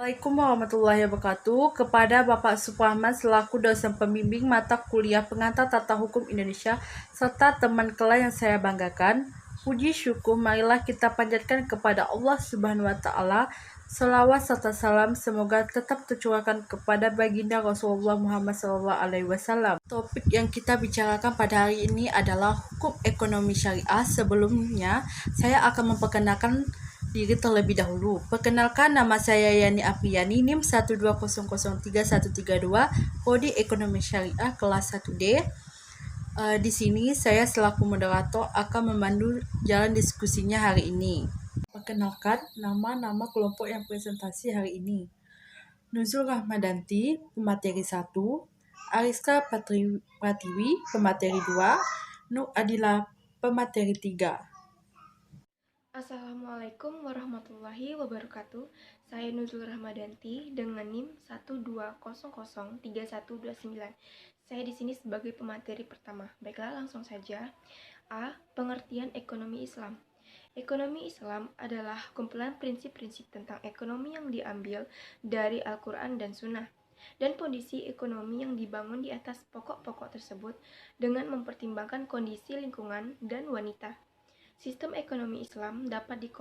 Assalamualaikum warahmatullahi wabarakatuh. Kepada Bapak Suprahman selaku dosen pembimbing mata kuliah pengantar tata hukum Indonesia serta teman kelas yang saya banggakan, puji syukur marilah kita panjatkan kepada Allah Subhanahu wa taala. Selawat serta salam semoga tetap tercurahkan kepada baginda Rasulullah Muhammad SAW. Topik yang kita bicarakan pada hari ini adalah hukum ekonomi syariah. Sebelumnya, saya akan memperkenalkan diri terlebih dahulu. Perkenalkan, nama saya Yani Apriyani, NIM 120033132, Prodi Ekonomi Syariah kelas 1D. Di sini saya selaku moderator akan memandu jalan diskusinya hari ini. Perkenalkan, nama kelompok yang presentasi hari ini. Nuzul Rahmadanti, pemateri 1, Ariska Pratiwi, pemateri 2, Nur Adila, pemateri 3. Assalamualaikum warahmatullahi wabarakatuh. Saya Nuzul Rahmadanti dengan NIM 120033129. Saya di sini sebagai pemateri pertama. Baiklah, langsung saja. A. Pengertian ekonomi Islam. Ekonomi Islam adalah kumpulan prinsip-prinsip tentang ekonomi yang diambil dari Al-Quran dan Sunnah, dan kondisi ekonomi yang dibangun di atas pokok-pokok tersebut dengan mempertimbangkan kondisi lingkungan dan wanita. Sistem ekonomi Islam dapat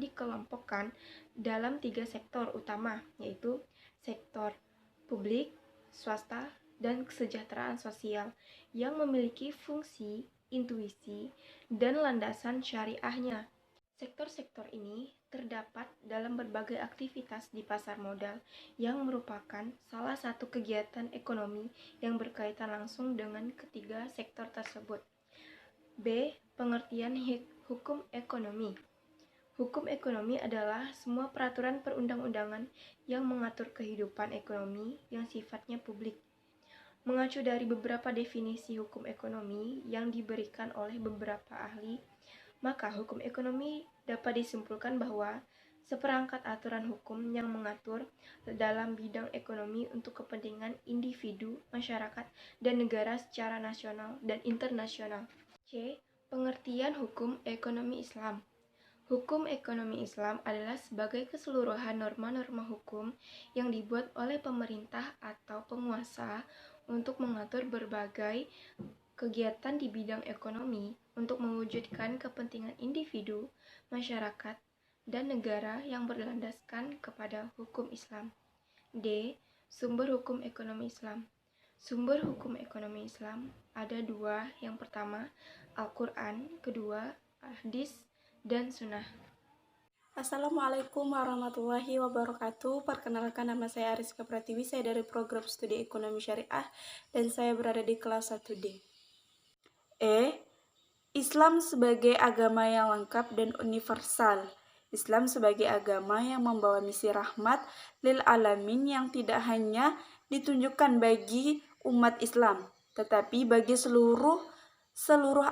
dikelompokkan dalam 3 sektor utama, yaitu sektor publik, swasta, dan kesejahteraan sosial yang memiliki fungsi, intuisi, dan landasan syariahnya. Sektor-sektor ini terdapat dalam berbagai aktivitas di pasar modal yang merupakan salah satu kegiatan ekonomi yang berkaitan langsung dengan ketiga sektor tersebut. B. Pengertian hukum ekonomi. Hukum ekonomi adalah semua peraturan perundang-undangan yang mengatur kehidupan ekonomi yang sifatnya publik. Mengacu dari beberapa definisi hukum ekonomi yang diberikan oleh beberapa ahli, maka hukum ekonomi dapat disimpulkan bahwa seperangkat aturan hukum yang mengatur dalam bidang ekonomi untuk kepentingan individu, masyarakat, dan negara secara nasional dan internasional. C. Pengertian hukum ekonomi Islam. Hukum ekonomi Islam adalah sebagai keseluruhan norma-norma hukum yang dibuat oleh pemerintah atau penguasa untuk mengatur berbagai kegiatan di bidang ekonomi untuk mewujudkan kepentingan individu, masyarakat, dan negara yang berlandaskan kepada hukum Islam. D. Sumber hukum ekonomi Islam. Sumber hukum ekonomi Islam ada 2, yang pertama Al-Quran, kedua Hadis dan Sunnah. Assalamualaikum warahmatullahi wabarakatuh. Perkenalkan, nama saya Ariska Pratiwi, saya dari program studi ekonomi syariah dan saya berada di kelas 1D. Islam sebagai agama yang lengkap dan universal. Islam sebagai agama yang membawa misi rahmat lil alamin yang tidak hanya ditunjukkan bagi umat Islam, tetapi bagi seluruh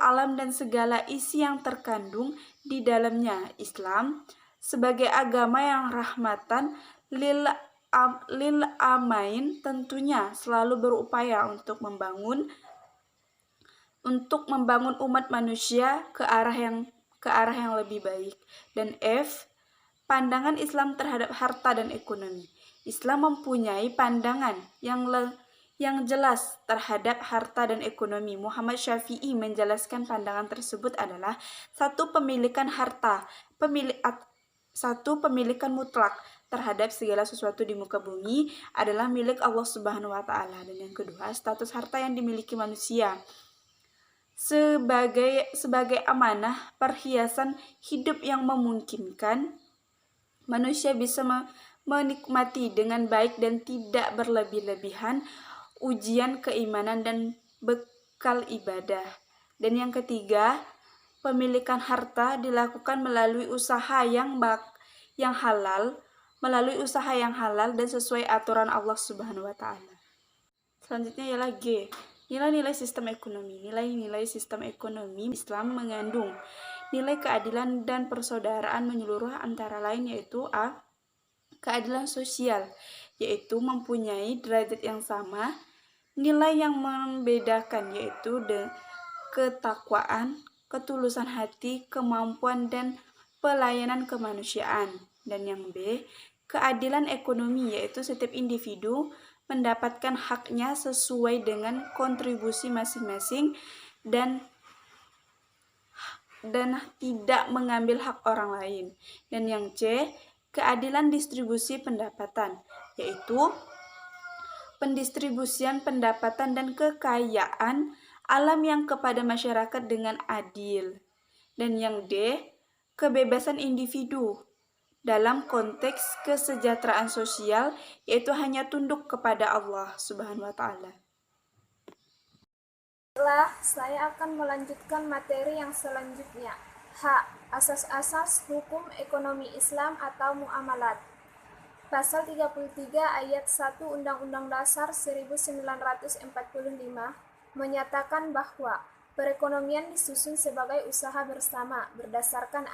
alam dan segala isi yang terkandung di dalamnya. Islam sebagai agama yang rahmatan lil amain tentunya selalu berupaya untuk membangun umat manusia ke arah yang lebih baik. Dan F. Pandangan Islam terhadap harta dan ekonomi. Islam mempunyai pandangan yang jelas terhadap harta dan ekonomi. Muhammad Syafi'i menjelaskan pandangan tersebut adalah satu, pemilikan harta, satu, pemilikan mutlak terhadap segala sesuatu di muka bumi adalah milik Allah Subhanahu wa taala. Dan yang kedua, status harta yang dimiliki manusia sebagai amanah perhiasan hidup yang memungkinkan manusia bisa menikmati dengan baik dan tidak berlebih-lebihan ujian keimanan dan bekal ibadah. Dan yang ketiga, pemilikan harta dilakukan melalui usaha yang halal, dan sesuai aturan Allah Subhanahu wa taala. Selanjutnya ialah G. Nilai-nilai sistem ekonomi. Nilai-nilai sistem ekonomi Islam mengandung nilai keadilan dan persaudaraan menyeluruh, antara lain yaitu A. Keadilan sosial, yaitu mempunyai derajat yang sama. Nilai yang membedakan yaitu ketakwaan, ketulusan hati, kemampuan, dan pelayanan kemanusiaan. Dan yang B. keadilan ekonomi, yaitu setiap individu mendapatkan haknya sesuai dengan kontribusi masing-masing dan tidak mengambil hak orang lain. Dan yang C, keadilan distribusi pendapatan, yaitu pendistribusian pendapatan dan kekayaan alam yang kepada masyarakat dengan adil. Dan yang D, kebebasan individu dalam konteks kesejahteraan sosial, yaitu hanya tunduk kepada Allah Subhanahu wa Ta'ala. Saya akan melanjutkan materi yang selanjutnya. H. Asas-asas hukum ekonomi Islam atau muamalat. Pasal 33 ayat 1 Undang-Undang Dasar 1945 menyatakan bahwa perekonomian disusun sebagai usaha bersama berdasarkan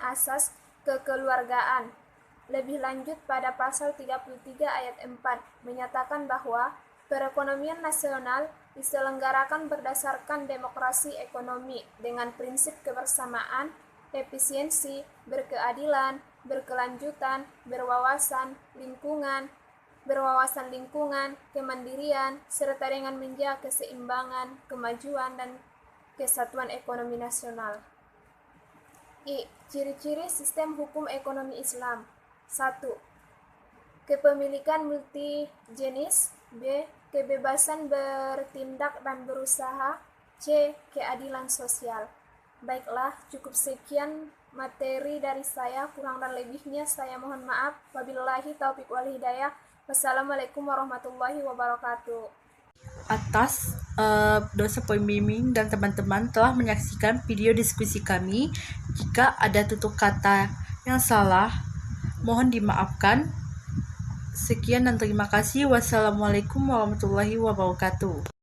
asas kekeluargaan. Lebih lanjut pada pasal 33 ayat 4 menyatakan bahwa perekonomian nasional diselenggarakan berdasarkan demokrasi ekonomi dengan prinsip kebersamaan, efisiensi, berkeadilan, berkelanjutan, berwawasan lingkungan, kemandirian, serta dengan menjaga keseimbangan, kemajuan, dan kesatuan ekonomi nasional. I. Ciri-ciri sistem hukum ekonomi Islam. 1. Kepemilikan multijenis. B. Kebebasan bertindak dan berusaha. C. Keadilan sosial. Baiklah, cukup sekian materi dari saya. Kurang dan lebihnya saya mohon maaf. Wabillahi taufiq wal hidayah. Wassalamualaikum warahmatullahi wabarakatuh. Atas dosa pembimbing dan teman-teman telah menyaksikan video diskusi kami. Jika ada tutur kata yang salah, mohon dimaafkan. Sekian dan terima kasih. Wassalamualaikum warahmatullahi wabarakatuh.